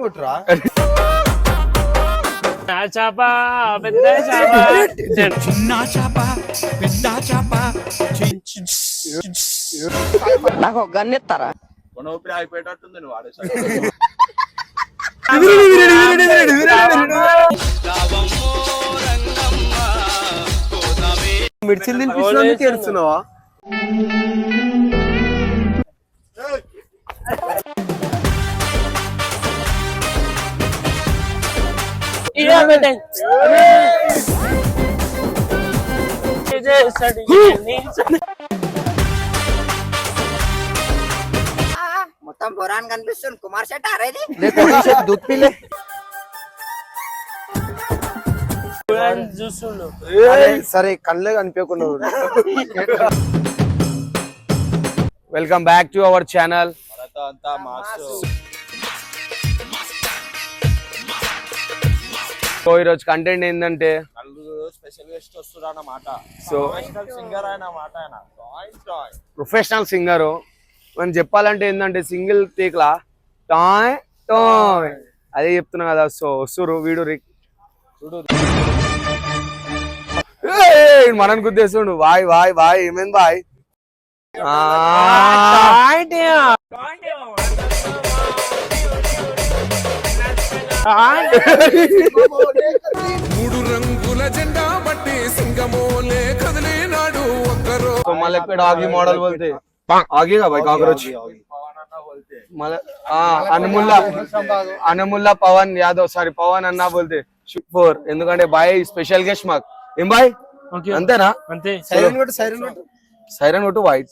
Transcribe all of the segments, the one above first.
కొట్టురా చాప పెద్ద చాప చిన్న చాప పెద్ద చాప నాకు గన్నెత్తారా ఊపిరి అయిపోయేటట్టుంది నువ్వు ఆడేసారి మిర్చిలు తినిపిస్తున్నందుకు ఏడుస్తున్నావా మొత్తం బొరాన్ కనిపిస్తుంది కుమార్ శెట్ అరేది దూత్ పీలే సరే కళ్ళే కనిపించకుండా welcome back to our channel అంతా మాస్ సో ఈరోజు కంటెంట్ ఏంటంటే స్పెషల్ గెస్ట్ వస్తున్నా అన్నమాట సో సింగర్ ఆయన మాట ఆయన ప్రొఫెషనల్ సింగర్ మనం చెప్పాలంటే ఏంటంటే సింగిల్ టేక్లా టాయ్ టాయ్ అదే చెప్తున్నా కదా. సో వస్తురు వీడు మనని గుద్దేస్తుండు వాయ్ వాయ్ వాయ్ ఏమైంది బాయ్ మూడు రంగుల జెండా బట్టి సింగమోలే కదిలినాడు ఒక్కరో तो मलक पे आगे मॉडल बोलते आगे का भाई काकरोच అనముల్లా పవన్ యాదవ్ సారీ పవన్ అన్నా बोलते ఫోర్ ఎందుకంటే బాయ్ స్పెషల్ గెస్ట్ మాకు ఏం బాయ్ అంతేనా అంతే సైరన్ కొట్టు బాయ్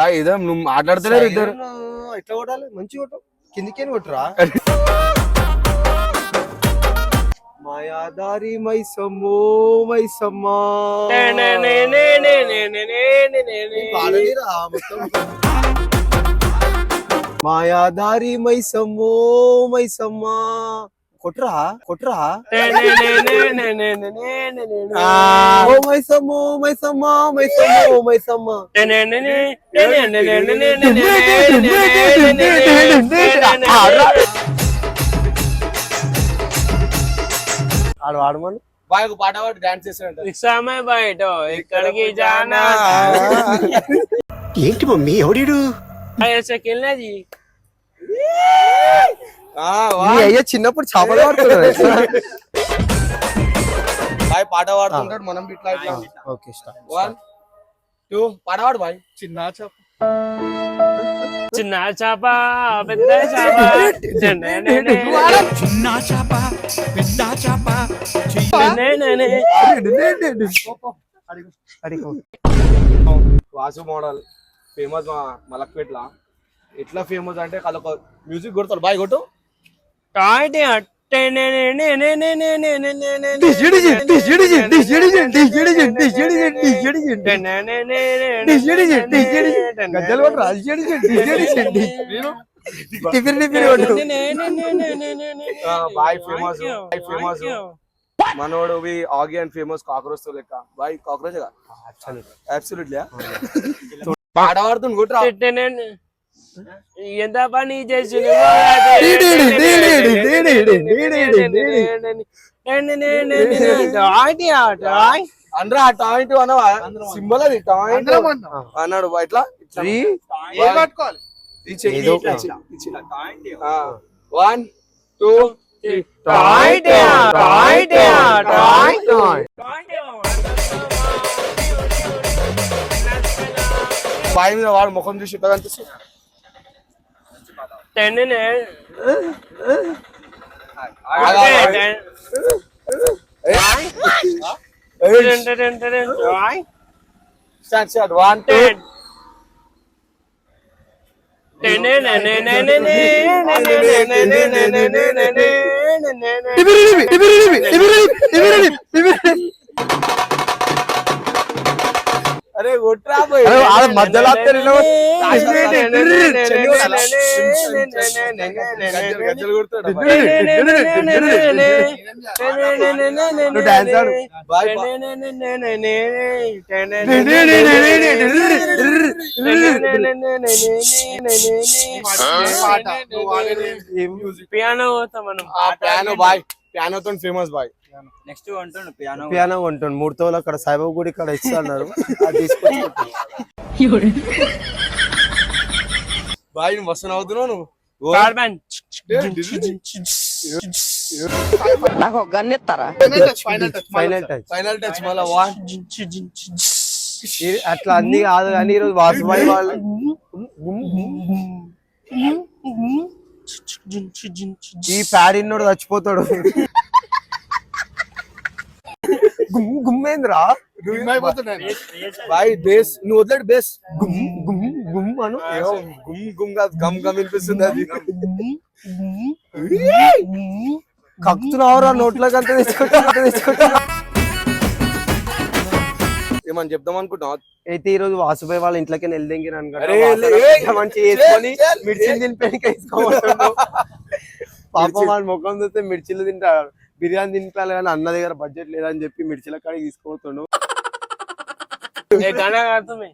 బాయ్ ఇదే నువ్వు మాట్లాడతలేరు ఇద్దరు ఎట్లా కొట్టాలి మంచి కొట్టు కిందికేని కొట్టురా మాయాదారి మైసమ్మో మైసమ్మా మాయాదారి మైసమ్మో మైసమ్మా కొట్రా కొట్రా ఓ మైసమ్మో మైసమ్మా మైసమ్మో మైసమ్మా ఆడు ఆడమను బాయ్ ఒక పాట పాడు డాన్స్ చేస్తాడంట రిక్షా మే బయట ఇక్కడికి జానా ఏంటి మమ్మీ ఎవడీడు ऐसे खेलना जी అయ్యా చిన్నప్పుడు చేపలు పడుతున్నాడు బాయ్ పాట పాడుతుంటాడు మనం ఇట్లా ఇట్లా ఓకే స్టార్ట్ 1 2 పాట పాడు బాయ్ చిన్న చేప చిన్న చాప పెద్ద చాప చిన్న చాప పెద్ద చాప వాసు మోడల్ ఫేమస్ మలక్పేట్ల ఎట్లా ఫేమస్ అంటే వాళ్ళొక మ్యూజిక్ కొడతాడు బాయ్ కొట్టు గజ్జలు కొట్రా బాయ్ ఫేమస్ ఫేమస్ మనోడు ఆగి అండ్ ఫేమస్ కాక్రోచ్ తో లెక్క బాయ్ కాక్రోచ్ అబ్సల్యూట్లీ పాట పాడుతుంది కొట్రా ఎంత పని చేసి అందరూ ఆ టాయింట్ అనవా సింబల్ అది టాయింట్ అన్నాడు ఇట్లా పట్టుకోవాలి 1 2 బాయ్ మీద వాడు ముఖం చూసి పెద్ద అనిపిస్తుంది స్టార్ట్ 1 2 అరే కొట్రా మధ్యలో గజ్జలు కొడతాడు నువ్వు డాన్స్ ఆడు బాయ్ పియానో పోతాం మనం. పియానో బాయ్ పియానోతో ఫేమస్ బాయ్ నెక్స్ట్ అంటుండు పియానో పియానో ఉంటుంది 3 తోలు అక్కడ సాయిబాబు గుడి ఇక్కడ ఇస్తున్నారు అది తీసుకొచ్చి బాయ్ నువ్వు వస్తున్న అవుతున్నావు నువ్వు కార్బన్ నాకు ఒక గన్ ఇస్తారా ఫైనల్ టచ్ ఫైనల్ టచ్ మళ్ళా వా అట్లా అన్ని కాదు కానీ ఈరోజు వాసుబాయి వాళ్ళు ఈ ప్యాడిన్నోడు చచ్చిపోతాడు గుమ్మేంద్రా బాయ్ బేస్ నువ్వు వదిలేడు బేస్ గుమ్ గుమ్ గుమ్ అను గుమ్ గుమ్ కాదు గమ్ గమ్ వినిపిస్తుంది అది కక్కుతున్నావురా నోట్లోకి అంత తెచ్చుకుంటా ఏమని చెప్దాం అనుకుంటున్నావు అయితే ఈ రోజు వాసుబాయి వాళ్ళ ఇంట్లోకి వెళ్దెంగిన అరే, ఏయ్, మంచి వేసుకొని చెల్, మిర్చిలు తినిపోయి వేసుకోమంటున్నావు పాపం వాళ్ళ ముఖం చూస్తే మిర్చిలు తింటారు బిర్యానీ తినిపించాలి కానీ అన్న దగ్గర బడ్జెట్ లేదని చెప్పి మిర్చిల కాడికి తీసుకోతున్నాడు गाना गा तुम्हें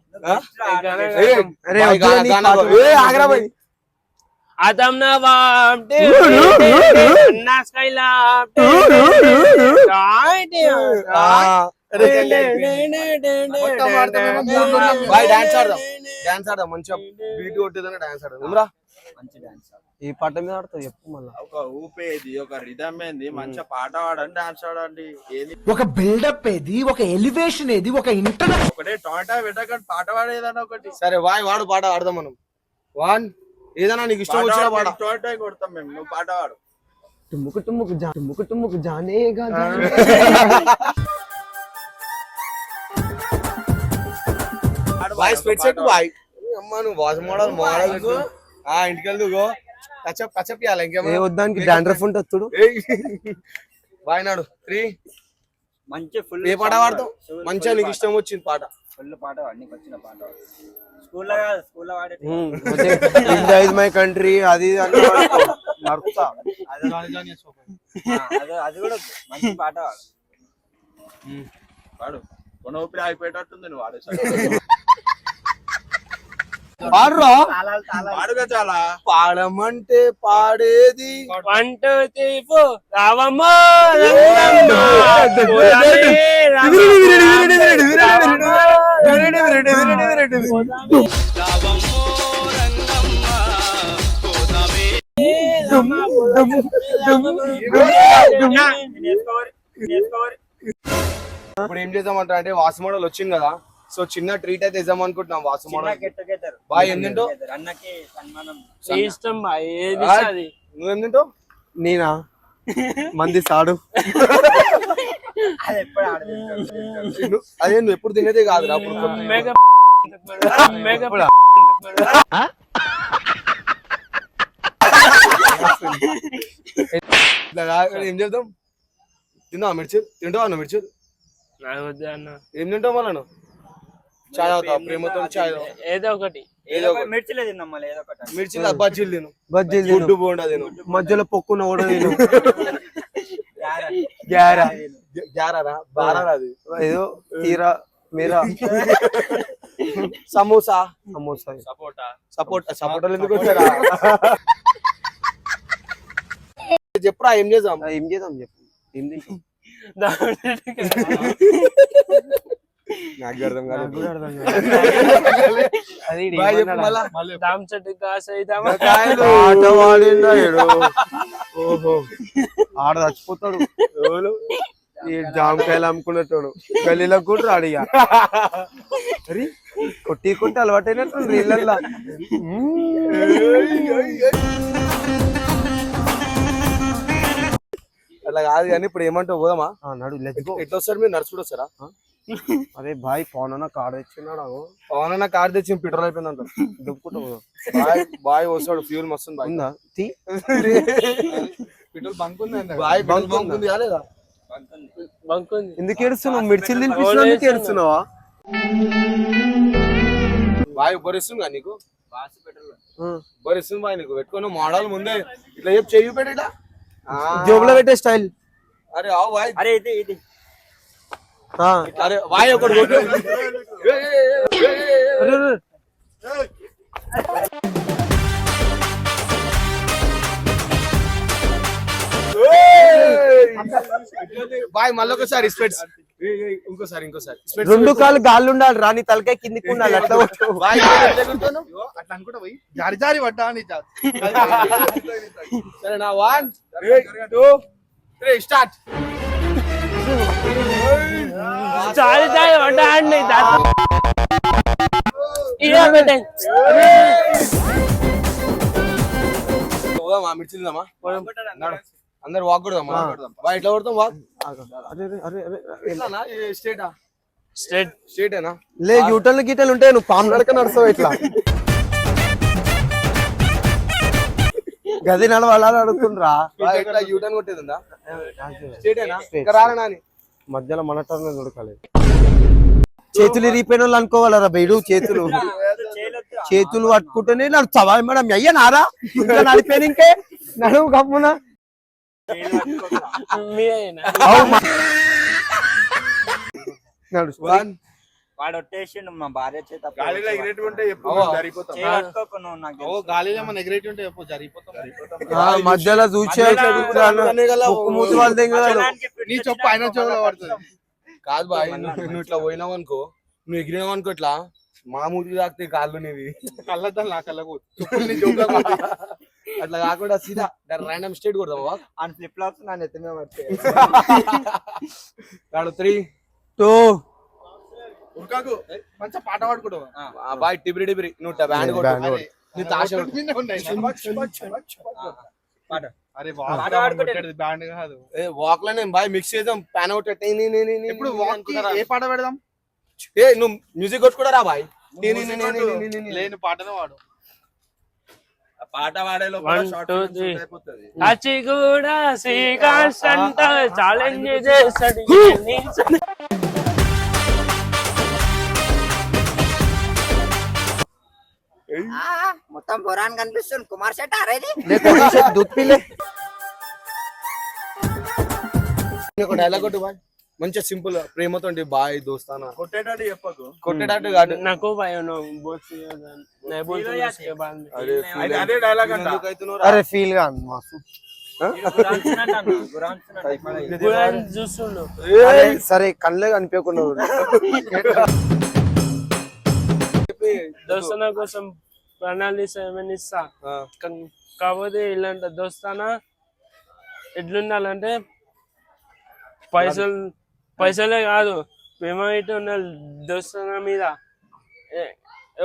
गाना गा तुम. అరే బాయ్, వద్దురా నీ గానా పాట. బాయ్. ఏ, ఆగరా బాయ్. आदम नवाब अन्ना स्काइलाब బాయ్ డాన్స్ ఆడదాం మంచిగా బీట్ కొట్టేదాన్ని డాన్స్ ఆడదాం రా మంచి డాన్స్ ఈ పాట మీద ఆడతావు చెప్పు మళ్ళా ఒక ఊపేది ఒక రిధమ్ ఏంది మంచిగా పాట పాడండి డాన్స్ ఆడండి ఏది ఒక బిల్డప్ ఏది ఒక ఎలివేషన్ ఏది ఒక ఇంటర్ ఒకటే టొమాటో పెట్టకండి పాట పాడేదన్నా ఒకటి సరే వాయ్ వాడు పాట ఆడదాం మనం వన్ ఏదైనా నీకు ఇష్టం వచ్చిన పాట టొమాటో కొడతాం మేము నువ్వు పాట పాడు టుముకు టుముకు జానేగా జానే. బాయ్ స్పెట్స్ పెట్టు బాయ్ అమ్మా నువ్వు వాజ్ మోడల్ ఇంటికి వెళ్దు కచ్చప్ ఇవ్వాలి ఏ ఇంకేమో వద్దానికి డాండ్రఫ్ ఉంటుంది చూడు బాయ్ నాడు 3 మంచి ఫుల్ ఏ పాట పాడతావు మంచిగా నీకు ఇష్టం వచ్చింది పాట ఫుల్ పాట పాడు నీకు వచ్చిన పాట స్కూల్లో కాదు స్కూల్లో వాడే ఇండియా ఇస్ మై కంట్రీ అది ఇది అని నడుపుతా అది కూడా మంచి పాట పాడు పాడు కొన ఊపిరి ఆగిపోయేటట్టుంది నువ్వు వాడే పాడురా పాడుగా చాలా పాడమంటే పాడేది 1 2 3 4 రావమ్మ రంగమ్మ పోదామే ఇప్పుడు ఏం చేద్దామంటా అంటే వాసు మోడల్ వచ్చింది కదా సో చిన్న ట్రీట్ అయితే ఇద్దాం అనుకుంటున్నాం Vasu model get together boy ఏం తింటావు అన్నకి సన్మానం ఇష్టం బాయ్ ఏది ఇష్టం అది నువ్వేం తింటావు నేనా మంది సాడు అది ఎప్పుడు ఆడదు అదే నువ్వు ఎప్పుడు తినేదే కాదురా అప్పుడు మేకప్ మేకప్ ఇట్లా కాదు, ఏం చేద్దాం తిందావా మిర్చి తింటావా నువ్వు మిర్చి నాకు వద్దు అన్న ఏం తింటావు మళ్ళా నువ్వు చాయ్ అవుతావు ప్రేమతో చాయ్ తాగు. ఏదో ఒకటి ఏదో ఒకటి. మిర్చిలే తిన్నాం మళ్ళీ ఏదో ఒకటి మిర్చిలు బజ్జీలు తిను బజ్జీలు తిను. గుడ్డు బోండా తిను మధ్యలో పొక్కున కూడా నేను గ్యారా గ్యారారా బారారా అది ఏదో తీరా మీరా సమోసా సమోసా సపోటా సపోటాలు ఎందుకు వచ్చారా చెప్పురా ఏం చేద్దాం ఏం చేద్దాం చెప్పు ఏం తింటాం నాకు అర్థం కాదు నాకు కూడా అర్థం కాదు. అది ఈడు బాయ్ చెప్పు ఏమన్నాడా? మళ్ళా దామ్ చెట్టు కాసైదాం ఆట వాడిందా ఈడు? ఓహో ఆడ చచ్చిపోతాడు ఈ జామకాయలు అమ్ముకునేటోడు గల్లీలో కూడా రాడిగా అరే కొట్టి కొట్టి అలవాటైనట్టు నీళ్ళల్లా అట్లా కాదు కానీ ఇప్పుడు ఏమంటావు పోదామా నడు లెట్స్ గో. ఎట్లా వస్తారు మీరు నడుచుకుంటూ వస్తారా అరే బాయ్ పవన్ అన్న కాడ ఇచ్చినాడు పవన్ అన్న కార్ తెచ్చి పెట్రోల్ అయిపోయిందంట దుప్పుకుంటా పోదాం. బాయ్ వస్తాడు ఫ్యూల్ మస్తుంది బాయ్ ఉందా తీ పెట్రోల్ బంక్ ఉంది బాయ్ బంక్ ఉంది కాలేదా బంకుంది ఎందుకు ఏడుస్తున్నావు మిర్చిలు తినిపిస్తున్నావు ఎందుకు ఏడుస్తున్నావా బాయ్ ఉబ్బరిస్తుంది కదా నీకు బరిస్తుంది బాయ్ నీకు పెట్టుకుని మోడల్ ముందే ఇట్లా చెప్పు చెయ్యి పెట్టి ఇట్లా జోబులో పెట్టే స్టైల్. అరే ఆవు బాయ్ అరే ఇది అరే బాయ్ ఒకటి కొట్టు. బాయ్ మళ్ళీ ఒకసారి స్పెట్స్ ఇంకోసారి స్పెట్స్ రెండు కాళ్ళు గాళ్ళు ఉండాలి, రాని తలకాయ కిందికి ఉండాలి. అట్లా కొట్టు. బాయ్ ఎట్లా కొడుతున్నావు? అట్లా అనుకుంటా పోయి జారి జారి పడ్డా అని సరేనా 1 2 3 స్టార్ట్. చాలు చాలు వడ్డాండి పోదామా మిర్చిల్దామా అందరు వాక్ కొడదామా బాయ్ ఎట్లా కొడతాం వాక్ అరే అరే అరే అరే. ఎట్లానా స్టేటా స్ట్రెయిట్ స్టేటేనా లే యూటర్లు గీటర్లు ఉంటాయి, నువ్వు పాము నడక నడుస్తావు ఇట్లా. గది నడవాలా అడుగుతుండ్రా. బాయ్ ఎట్లా యూటర్న్ కొట్టేదిందా స్టేటేనా ఇంకా రానా అని మధ్యలో మన టర్న్ దొరకాలి. చేతులు ఇరిగిపోయిన వాళ్ళు అనుకోవాలరా బయడు. చేతులు పట్టుకుంటేనే నడుస్తావా మేడం? అయ్యా నారా ఇంకా నడిపోయాను ఇంకే నడువు గమ్మున. నడుస్తా. వాడు వచ్చేసిండు మా భార్య చేత గాలిలో ఎగిరేటి ఉంటే ఎప్పుడు జరిగిపోతాం. చేయట్టుకోకు నువ్వు నాకు ఓ గాలిలో ఏమన్నా ఎగిరేటి ఉంటే ఎప్పుడు జరిగిపోతాం. మధ్యలో చూసే ముక్కు మూతి వాళ్ళ దగ్గర నీ చెప్పు ఆయన చెవులో పడుతుంది. కాదు బాయ్ నువ్వు ఇట్లా పోయినావు అనుకో, నువ్వు ఎగిరినావు అనుకో ఇట్లా మా మూతికి తాకితే కాళ్ళు నీవి కళ్ళద్దాలు నా కళ్ళకు అట్లా కాకుండా సీదా ర్యాండమ్ స్టేట్ కొడదామా అని ఫ్లిప్ ఫ్లాప్స్ నా నెత్తి మీద పడితే 3 2 ఉరకాకు మంచిగా పాట పాడుకుంటావు. బాయ్ టిబిరి టిబిరి నువ్వు బ్యాండ్ కొట్టు నీ తాష కొట్టు. అరే పాట పాడుకుంటే బ్యాండ్ కాదు. ఏ వాక్ లోనే బాయ్ మిక్స్ చేద్దాం పాన్ అవుట్ ఇప్పుడు వాక్ ఏ పాట పెడదాం? ఏ నువ్వు మ్యూజిక్ కొట్టుకుంటారా బాయ్ లేని పాటనే వాడు. పాట వాడే 1 2 3 అచ్చి కూడా శ్రీకాంత్ అంట ఛాలెంజ్ చేస్తాడు. మొత్తం పొరాన్ కనిపిస్తుంది. కుమార్ శెట్టి అరేది దుప్పిలే. ఒక డైలాగ్ కొట్టు బాయ్ మంచిగా సింపుల్ ప్రేమతో బాయ్ దోస్తానా కొట్టేటట్టు చెప్పకు. కొట్టేటట్టు కాదు. నాకు భయం అదే డైలాగ్ అంట. అరే ఫీల్ గా మాసు. చూస్తుండు అరే సరే కళ్ళే కనిపించకుండా దోస్తానా కోసం ప్రణాళిక ఏమైనా ఇస్తా. కాకపోతే ఇలాంటి దోస్తానా ఎట్లుండాలంటే పైసలే కాదు ప్రేమ ఇటు ఉన్న దోస్తానా మీద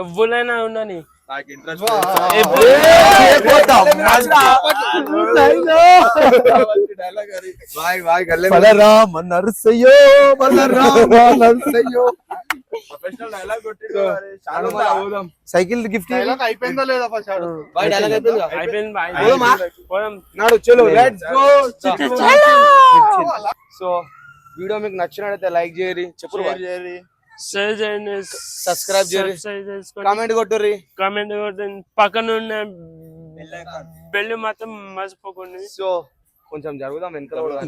ఎవరైనా ఉండని నాకు ఇంట్రెస్ట్ డైలాగ్ అది. బాయ్ బాయ్ గల్లే బలరామ నరసయ్యో బలరామ నరసయ్యో. ప్రొఫెషనల్ డైలాగ్ కొట్టిండు. చాలా పోదాం సైకిల్ గిఫ్ట్ డైలాగ్ అయిపోయిందో లేదా ఫస్ట్ ఆడు. బాయ్ డైలాగ్ అయిపోయిందా అయిపోయింది బాయ్. పోదామా? పోదాం. నాడు చలో లెట్స్ గో. సో వీడియో మీకు నచ్చినట్లయితే లైక్ చేయరి చెప్పు షేర్ చేయండి, సబ్స్క్రైబ్ చేయరి కామెంట్ కొట్టుర్రి కామెంట్ కొట్టండి, పక్కన ఉన్న బెల్ మాత్రం మర్చిపోకండి. సో కొంచెం జరుగుదాం వెనకాల కూడా.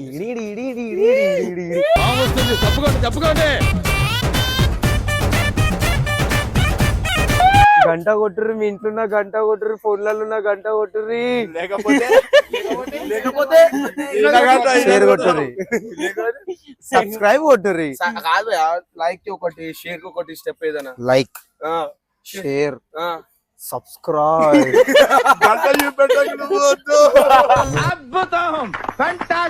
గంట కొట్టుర్రి, మీ ఇంట్లో ఉన్న గంట కొట్టుర్రి, ఫోన్లలో ఉన్న గంట కొట్టుర్రి, లేకపోతే షేర్ కొట్టుర్రి, సబ్స్క్రైబ్ కొట్టుర్రి. కాదు లైక్ కి ఒకటి షేర్ కి ఒకటి స్టెప్ ఏదైనా లైక్ షేర్ సబ్స్క్రైబ్. గంటలు చూపెట్టకు నువ్వు వద్దు. అద్భుతం, ఫ్యాంటాస్టిక్.